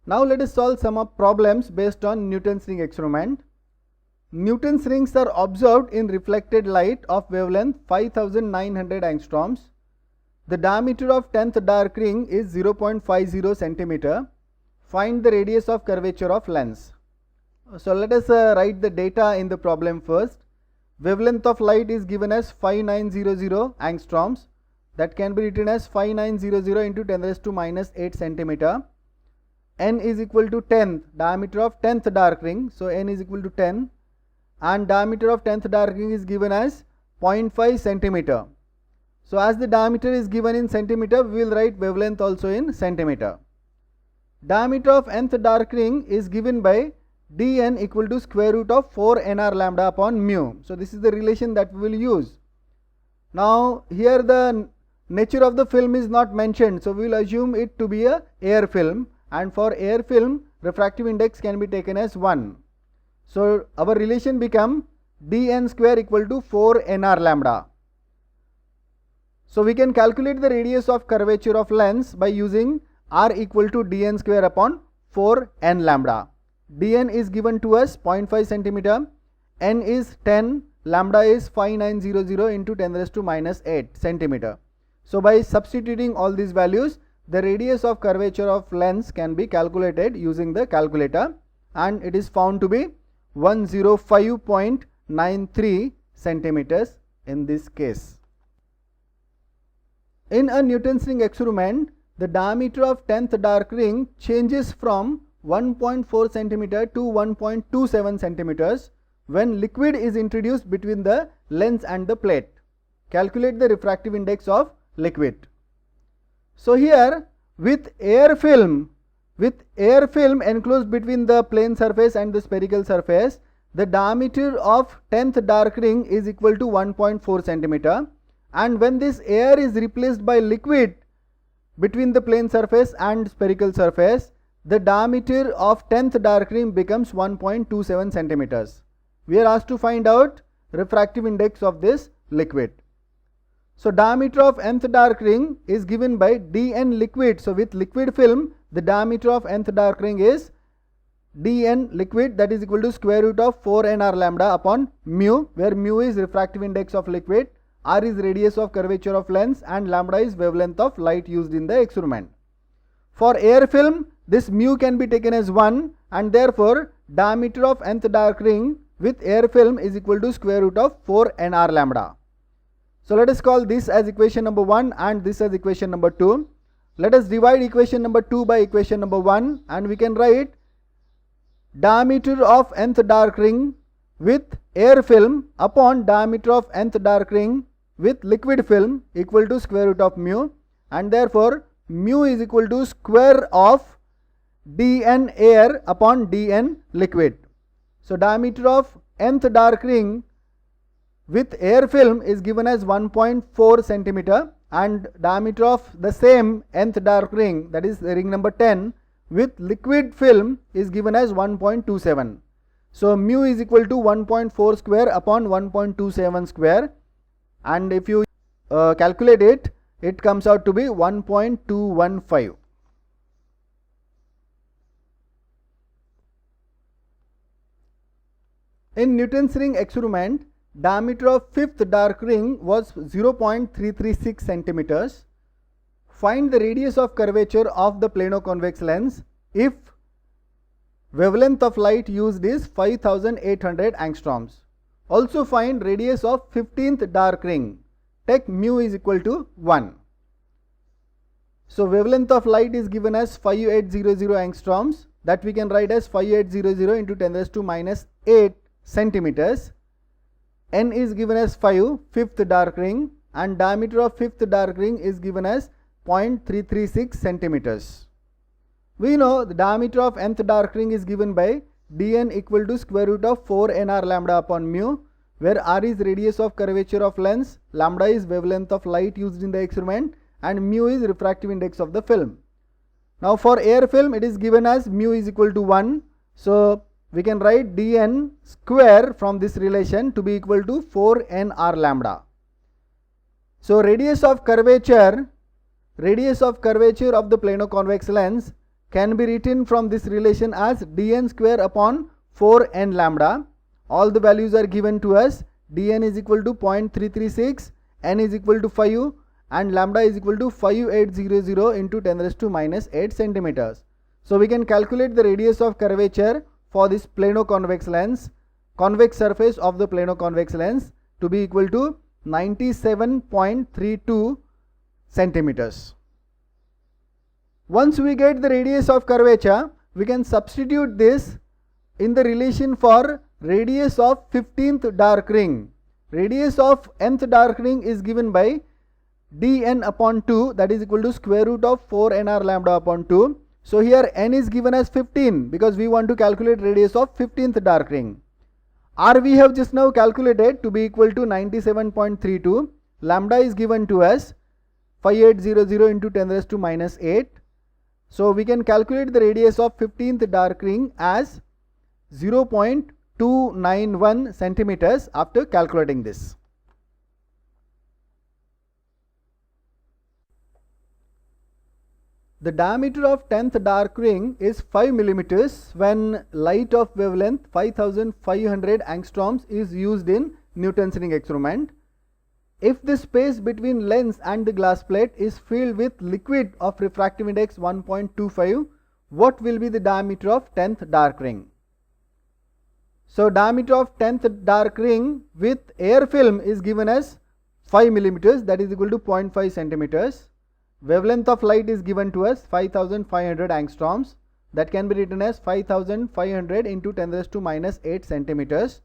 Now let us solve some of problems based on Newton's ring experiment. Newton's rings are observed in reflected light of wavelength 5900 angstroms. The diameter of 10th dark ring is 0.50 centimeter. Find the radius of curvature of lens. So let us write the data in the problem first. Wavelength of light is given as 5900 angstroms. That can be written as 5900 into 10 raised to minus 8 centimeter. N is equal to 10th, diameter of 10th dark ring. So N is equal to 10, and diameter of 10th dark ring is given as 0.5 centimeter. So as the diameter is given in centimeter, we will write wavelength also in centimeter. Diameter of nth dark ring is given by dn equal to square root of 4 nr lambda upon mu. So this is the relation that we will use. Now here the nature of the film is not mentioned, so we will assume it to be a air film, and for air film refractive index can be taken as 1. So our relation become dn square equal to 4 nr lambda. So we can calculate the radius of curvature of lens by using r equal to dn square upon 4 n lambda. Dn is given to us 0.5 centimeter, n is 10, lambda is 5900 into 10 raised to minus 8 centimeter. So by substituting all these values, the radius of curvature of lens can be calculated using the calculator, and it is found to be 105.93 centimeters in this case. In a Newton's ring experiment, the diameter of 10th dark ring changes from 1.4 centimeter to 1.27 centimeters when liquid is introduced between the lens and the plate. Calculate the refractive index of liquid. So here with air film enclosed between the plane surface and the spherical surface, the diameter of 10th dark ring is equal to 1.4 centimeter, and when this air is replaced by liquid between the plane surface and spherical surface, the diameter of 10th dark ring becomes 1.27 centimeters. We are asked to find out refractive index of this liquid. So diameter of nth dark ring is given by dn liquid. So with liquid film, the diameter of nth dark ring is dn liquid, that is equal to square root of 4 nr lambda upon mu, where mu is refractive index of liquid, r is radius of curvature of lens, and lambda is wavelength of light used in the experiment. For air film, this mu can be taken as 1, and therefore diameter of nth dark ring with air film is equal to square root of 4 nr lambda. So let us call this as equation number 1 and this as equation number 2. Let us divide equation number 2 by equation number 1, and we can write diameter of nth dark ring with air film upon diameter of nth dark ring with liquid film equal to square root of mu, and therefore mu is equal to square of dn air upon dn liquid. So diameter of nth dark ring with air film is given as 1.4 centimeter, and diameter of the same nth dark ring, that is ring number 10, with liquid film is given as 1.27. So mu is equal to 1.4 square upon 1.27 square, and if you calculate it, it comes out to be 1.215. In Newton's ring experiment, diameter of 5th dark ring was 0.336 centimeters. Find the radius of curvature of the plano-convex lens if wavelength of light used is 5800 angstroms. Also find radius of 15th dark ring. Take mu is equal to 1. So wavelength of light is given as 5800 angstroms, that we can write as 5800 into 10 raised to minus 8 centimeters. N is given as 5, 5th dark ring, and diameter of 5th dark ring is given as 0.336 centimeters. We know the diameter of nth dark ring is given by dn equal to square root of 4 nr lambda upon mu, where r is radius of curvature of lens, lambda is wavelength of light used in the experiment, and mu is refractive index of the film. Now for air film, it is given as mu is equal to 1. So we can write dn square from this relation to be equal to 4 nr lambda. So radius of curvature of the plano-convex lens can be written from this relation as dn square upon 4n lambda. All the values are given to us. dn is equal to 0.336, n is equal to 5, and lambda is equal to 5800 into 10 raised to minus 8 centimeters. So we can calculate the radius of curvature for this plano-convex lens, convex surface of the plano-convex lens, to be equal to 97.32 centimeters. Once we get the radius of curvature, we can substitute this in the relation for radius of 15th dark ring. Radius of nth dark ring is given by dn upon 2, that is equal to square root of 4 nr lambda upon 2. So here n is given as 15 because we want to calculate radius of 15th dark ring. R we have just now calculated to be equal to 97.32. Lambda is given to us 5800 into 10 raised to minus 8. So we can calculate the radius of 15th dark ring as 0.291 centimeters after calculating this. The diameter of 10th dark ring is 5 millimeters when light of wavelength 5500 angstroms is used in Newton's ring experiment. If the space between lens and the glass plate is filled with liquid of refractive index 1.25, what will be the diameter of 10th dark ring? So diameter of 10th dark ring with air film is given as 5 millimeters, that is equal to 0.5 centimeters. Wavelength of light is given to us 5500 angstroms, that can be written as 5500 into 10 raised to minus 8 centimeters.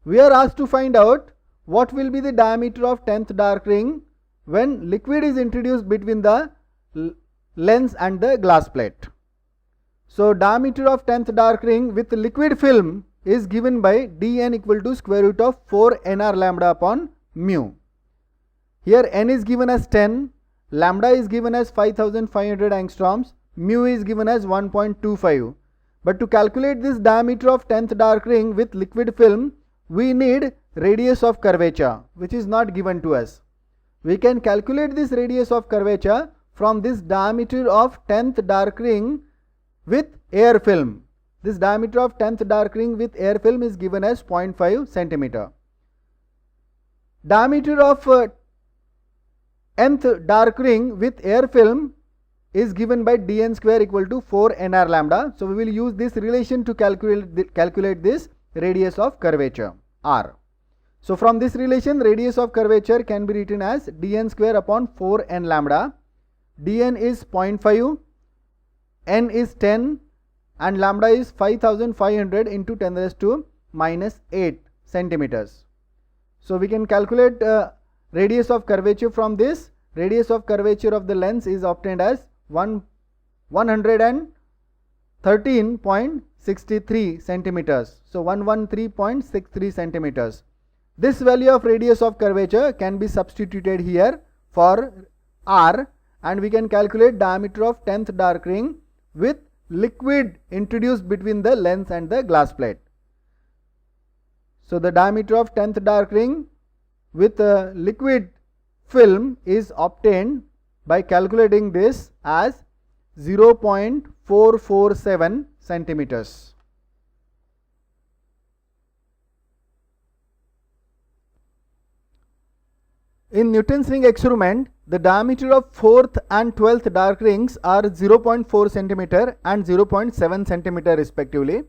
We are asked to find out what will be the diameter of 10th dark ring when liquid is introduced between the lens and the glass plate. So diameter of 10th dark ring with liquid film is given by dn equal to square root of 4 nr lambda upon mu. Here n is given as 10, lambda is given as 5500 angstroms, mu is given as 1.25. But to calculate this diameter of 10th dark ring with liquid film, we need radius of curvature, which is not given to us. We can calculate this radius of curvature from this diameter of 10th dark ring with air film. This diameter of 10th dark ring with air film is given as 0.5 centimeter. Diameter of nth dark ring with air film is given by dn square equal to 4 nr lambda. So we will use this relation to calculate this radius of curvature r. So from this relation, radius of curvature can be written as dn square upon 4 n lambda. dn is 0.5, n is 10, and lambda is 5500 into 10 raised to minus 8 centimeters. So we can calculate radius of curvature from this. Radius of curvature of the lens is obtained as 113.63 centimeters. So 113.63 centimeters. This value of radius of curvature can be substituted here for r, and we can calculate diameter of 10th dark ring with liquid introduced between the lens and the glass plate. So the diameter of 10th dark ring with a liquid film is obtained by calculating this as 0.447 centimeters. In Newton's ring experiment, the diameter of 4th and 12th dark rings are 0.4 centimeter and 0.7 centimeter respectively.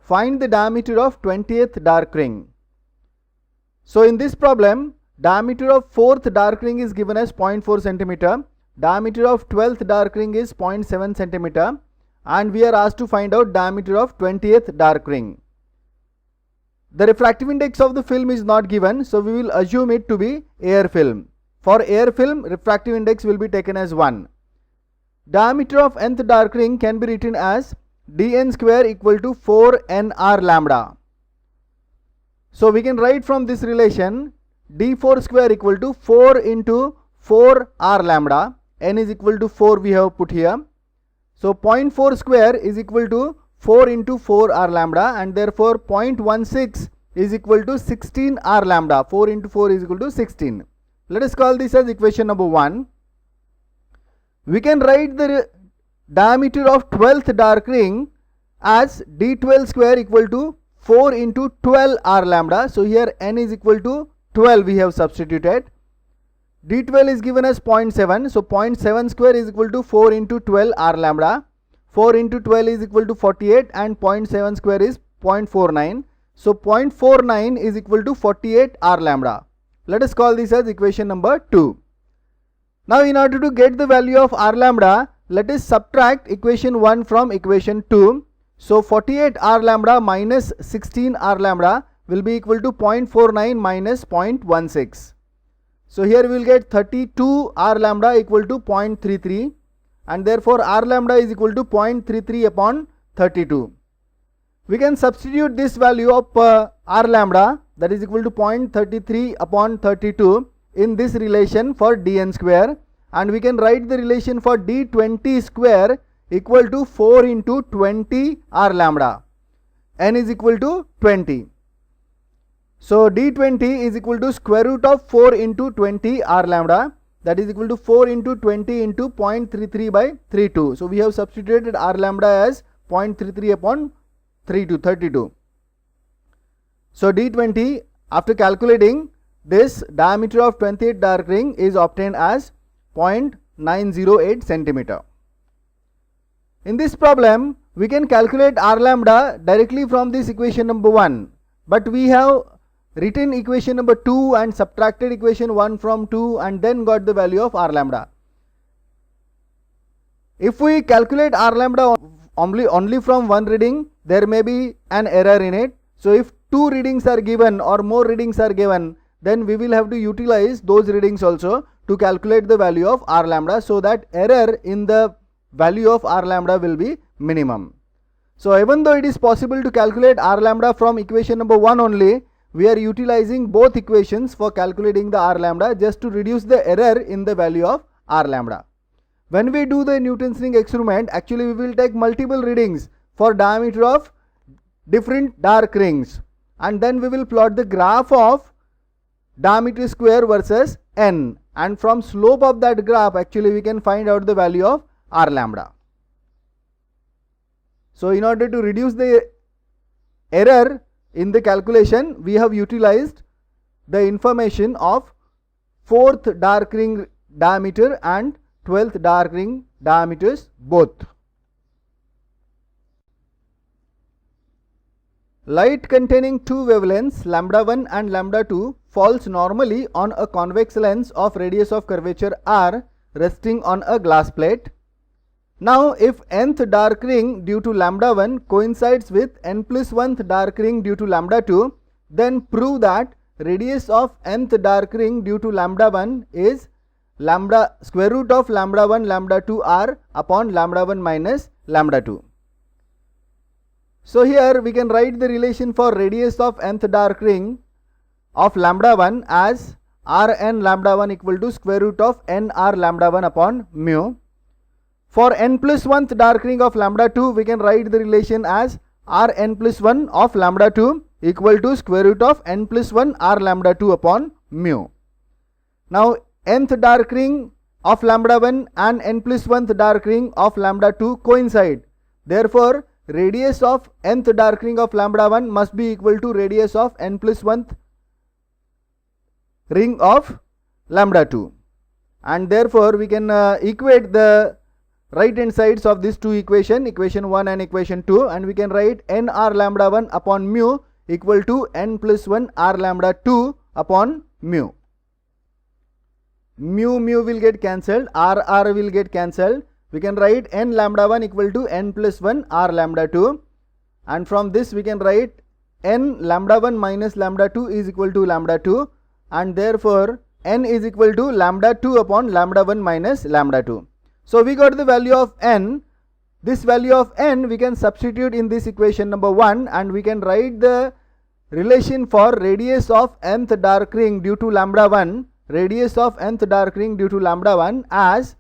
Find the diameter of 20th dark ring. So in this problem, diameter of 4th dark ring is given as 0.4 centimeter, diameter of 12th dark ring is 0.7 centimeter, and we are asked to find out diameter of 20th dark ring. The refractive index of the film is not given, so we will assume it to be air film. For air film, refractive index will be taken as 1. Diameter of nth dark ring can be written as dn square equal to 4 nr lambda. So we can write from this relation d4 square equal to 4 into 4 r lambda. N is equal to 4 we have put here. So 0.4 square is equal to 4 into 4 r lambda, and therefore 0.16 is equal to 16 r lambda. 4 into 4 is equal to 16. Let us call this as equation number 1. We can write the diameter of 12th dark ring as d12 square equal to 4 into 12 r lambda. So here n is equal to 12 we have substituted. d12 is given as 0.7. So 0.7 square is equal to 4 into 12 r lambda. 4 into 12 is equal to 48 and 0.7 square is 0.49. So 0.49 is equal to 48 r lambda. Let us call this as equation number 2. Now in order to get the value of r lambda, let us subtract equation 1 from equation 2. So 48 r lambda minus 16 r lambda will be equal to 0.49 minus 0.16. So here we will get 32 r lambda equal to 0.33, and therefore r lambda is equal to 0.33 upon 32. We can substitute this value of r lambda, that is equal to 0.33 upon 32 in this relation for dn square, and we can write the relation for d20 square equal to 4 into 20 r lambda. N is equal to 20. So d20 is equal to square root of 4 into 20 r lambda, that is equal to 4 into 20 into 0.33 by 32. So we have substituted r lambda as 0.33 upon 32. So d20, after calculating this, diameter of 28th dark ring is obtained as 0.908 centimeter. In this problem, we can calculate r lambda directly from this equation number 1, but we have written equation number 2 and subtracted equation 1 from 2 and then got the value of r lambda. If we calculate r lambda only from one reading, there may be an error in it. So if 2 readings are given or more readings are given, then we will have to utilize those readings also to calculate the value of r lambda, so that error in the value of r lambda will be minimum. So even though it is possible to calculate r lambda from equation number 1 only, we are utilizing both equations for calculating the r lambda just to reduce the error in the value of r lambda. When we do the Newton's ring experiment, actually we will take multiple readings for diameter of different dark rings, and then we will plot the graph of diameter square versus n, and from slope of that graph actually we can find out the value of r lambda. So in order to reduce the error in the calculation, we have utilized the information of 4th dark ring diameter and 12th dark ring diameters both. Light containing two wavelengths lambda 1 and lambda 2 falls normally on a convex lens of radius of curvature r resting on a glass plate. Now if nth dark ring due to lambda 1 coincides with n plus 1th dark ring due to lambda 2, then prove that radius of nth dark ring due to lambda 1 is lambda square root of lambda 1 lambda 2 r upon lambda 1 minus lambda 2. So here we can write the relation for radius of nth dark ring of lambda 1 as Rn lambda 1 equal to square root of nr lambda 1 upon mu. For n plus 1th dark ring of lambda 2, we can write the relation as Rn plus 1 of lambda 2 equal to square root of n plus 1 r lambda 2 upon mu. Now nth dark ring of lambda 1 and n plus 1th dark ring of lambda 2 coincide. Therefore, radius of nth dark ring of lambda 1 must be equal to radius of n plus 1th ring of lambda 2, and therefore we can equate the right hand sides of these two equation 1 and equation 2, and we can write nr lambda 1 upon mu equal to n plus 1 r lambda 2 upon mu. Mu will get cancelled, r will get cancelled. We can write n lambda 1 equal to n plus 1 r lambda 2, and from this we can write n lambda 1 minus lambda 2 is equal to lambda 2, and therefore n is equal to lambda 2 upon lambda 1 minus lambda 2. So we got the value of n. This value of n we can substitute in this equation number 1, and we can write the relation for radius of nth dark ring due to lambda 1, radius of nth dark ring due to lambda 1 as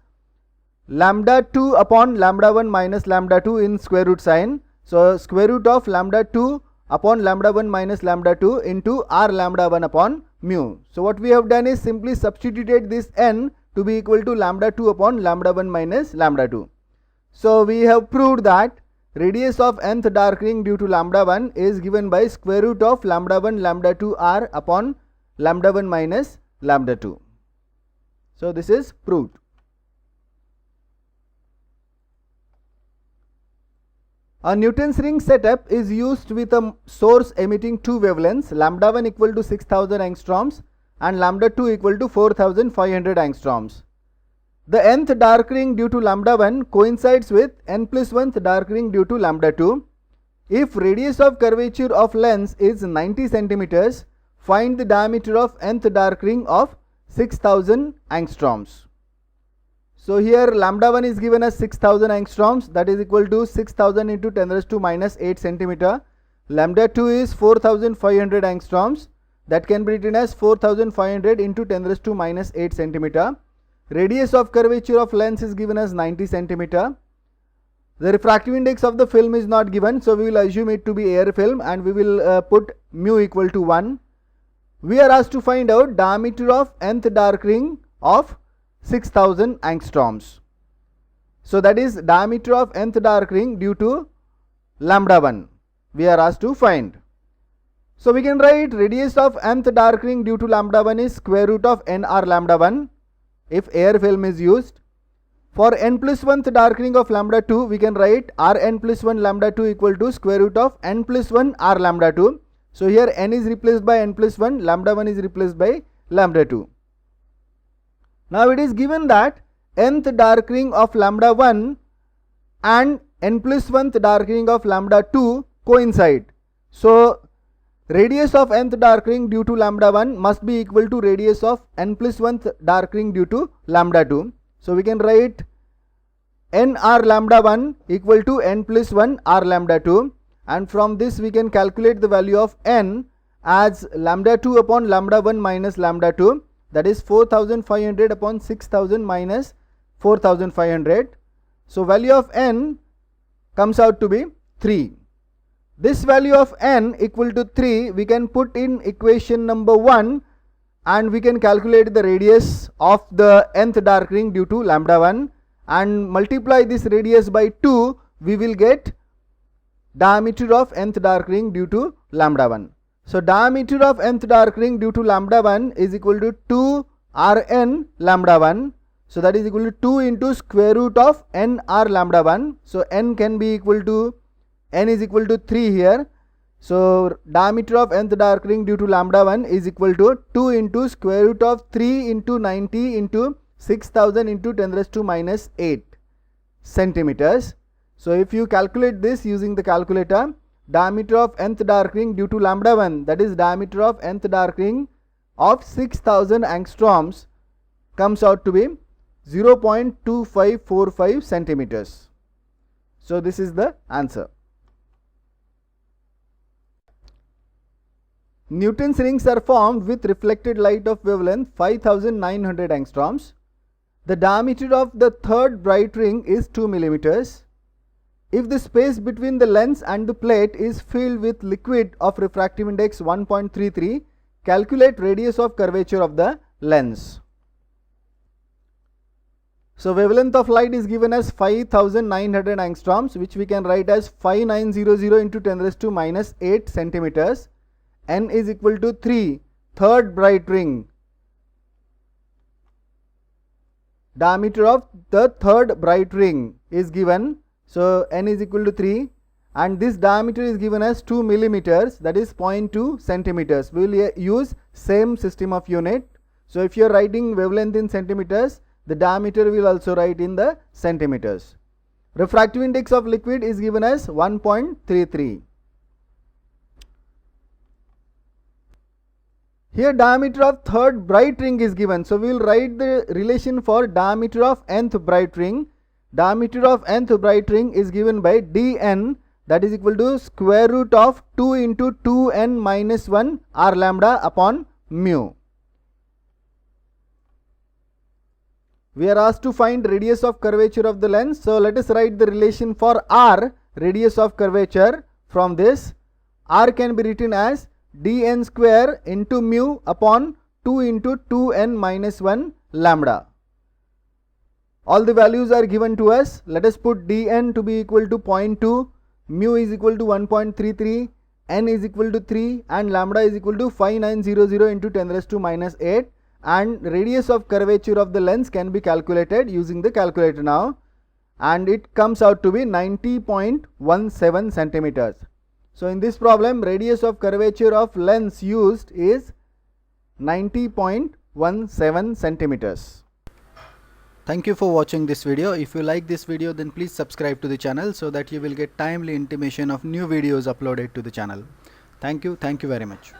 lambda 2 upon lambda 1 minus lambda 2 in square root sign. So square root of lambda 2 upon lambda 1 minus lambda 2 into r lambda 1 upon mu. So what we have done is simply substituted this n to be equal to lambda 2 upon lambda 1 minus lambda 2. So we have proved that radius of nth dark ring due to lambda 1 is given by square root of lambda 1 lambda 2 r upon lambda 1 minus lambda 2. So this is proved. A Newton's ring setup is used with a source emitting two wavelengths, lambda 1 equal to 6000 angstroms and lambda 2 equal to 4500 angstroms. The nth dark ring due to lambda 1 coincides with n plus 1th dark ring due to lambda 2. If radius of curvature of lens is 90 centimeters, find the diameter of nth dark ring of 6000 angstroms. So here lambda 1 is given as 6000 angstroms, that is equal to 6000 into 10 raised to minus 8 centimeter. Lambda 2 is 4500 angstroms, that can be written as 4500 into 10 raised to minus 8 centimeter. Radius of curvature of lens is given as 90 centimeter. The refractive index of the film is not given, so we will assume it to be air film and we will put mu equal to 1. We are asked to find out diameter of nth dark ring of 6000 angstroms. So that is diameter of nth dark ring due to lambda 1 we are asked to find. So we can write radius of nth dark ring due to lambda 1 is square root of nr lambda 1 if air film is used. For n plus 1th dark ring of lambda 2, we can write Rn plus 1 lambda 2 equal to square root of n plus 1 r lambda 2. So here n is replaced by n plus 1, lambda 1 is replaced by lambda 2. Now it is given that nth dark ring of lambda 1 and n plus 1th dark ring of lambda 2 coincide. So radius of nth dark ring due to lambda 1 must be equal to radius of n plus 1th dark ring due to lambda 2. So we can write n r lambda 1 equal to n plus 1 r lambda 2, and from this we can calculate the value of n as lambda 2 upon lambda 1 minus lambda 2, that is 4500 upon 6000 minus 4500. So value of n comes out to be 3. This value of n equal to 3 we can put in equation number 1 and we can calculate the radius of the nth dark ring due to lambda 1 and multiply this radius by 2, we will get diameter of nth dark ring due to lambda 1. So diameter of nth dark ring due to lambda 1 is equal to 2 Rn lambda 1. So that is equal to 2 into square root of n r lambda 1. So n can be equal to, n is equal to 3 here. So diameter of nth dark ring due to lambda 1 is equal to 2 into square root of 3 into 90 into 6000 into 10 raised to minus 8 centimeters. So if you calculate this using the calculator, diameter of nth dark ring due to lambda 1, that is diameter of nth dark ring of 6000 angstroms, comes out to be 0.2545 centimeters. So this is the answer. Newton's rings are formed with reflected light of wavelength 5900 angstroms. The diameter of the third bright ring is 2 millimeters. If the space between the lens and the plate is filled with liquid of refractive index 1.33, calculate radius of curvature of the lens. So wavelength of light is given as 5900 angstroms, which we can write as 5900 into 10 raised to minus 8 centimeters. N is equal to 3, third bright ring. Diameter of the third bright ring is given. So n is equal to 3 and this diameter is given as 2 millimeters, that is 0.2 centimeters. We will use same system of unit. So if you are writing wavelength in centimeters, the diameter will also write in the centimeters. Refractive index of liquid is given as 1.33. Here diameter of third bright ring is given. So we will write the relation for diameter of nth bright ring. Diameter of nth bright ring is given by dn, that is equal to square root of 2 into 2n minus 1 r lambda upon mu. We are asked to find radius of curvature of the lens. So let us write the relation for r, radius of curvature. From this, r can be written as dn square into mu upon 2 into 2n minus 1 lambda. All the values are given to us. Let us put dn to be equal to 0.2, mu is equal to 1.33, n is equal to 3 and lambda is equal to 5900 into 10 raised to minus 8, and radius of curvature of the lens can be calculated using the calculator now, and it comes out to be 90.17 centimeters. So in this problem, radius of curvature of lens used is 90.17 centimeters. Thank you for watching this video. If you like this video, then please subscribe to the channel so that you will get timely intimation of new videos uploaded to the channel. Thank you very much.